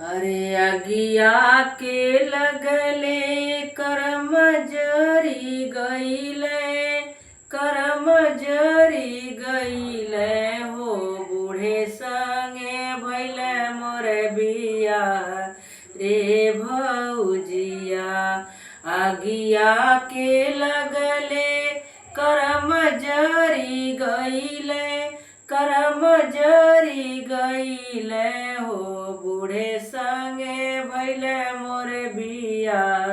अरे अगिया के लगले करम जरी गईले, करम जरी गईले हो। बूढ़े संगे भैले मोर बियाह रे भौजिया। अगिया के लगले करम जरी गईले, करम जरी गईले हो। बूढ़े संगे भैले मोर बियाह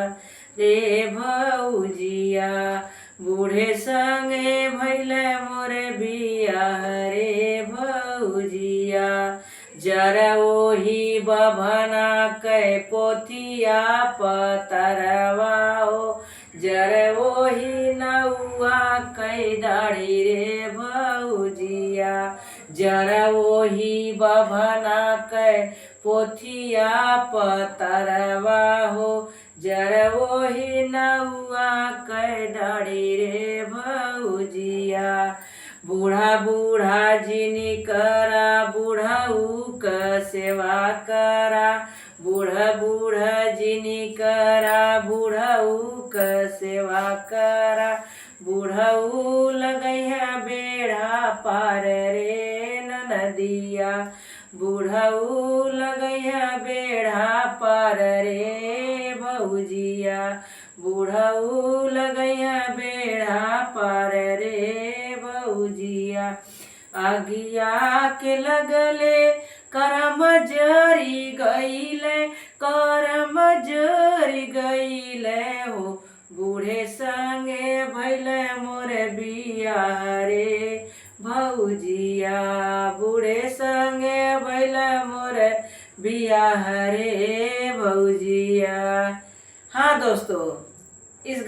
रे भौजिया। बूढ़े संगे भैले मोर बियाह रे भौजिया। जरा ओही बभना कै पोथिया पतरवा हो। जरा ओही नौआ कै दाढ़ी रे भौजिया। जरा ओही बभना कै पोथिया पतरवा हो। जरा ओही नौआ कै दाढ़ी रे भौजिया। बूढ़ा बूढ़ा जिनी करा बूढ़ऊ क सेवा करा। बूढ़ा बूढ़ा जिनी करा बूढ़ऊ क सेवा करा। बूढ़ऊ लगैया बेड़ा पार रे नदिया। बूढ़ऊ लगैया बेड़ा पार रे भौजिया। बूढ़ऊ लगैया बेड़ा पार रे भौजिया। अगिया के लगले करम जरी गईले, करम जरी गईले हो। बूढ़े संगे भैले मोर बियाह रे भौजिया। बूढ़े संगे भैले मोर बियाह रे भौजिया। हाँ दोस्तों, इस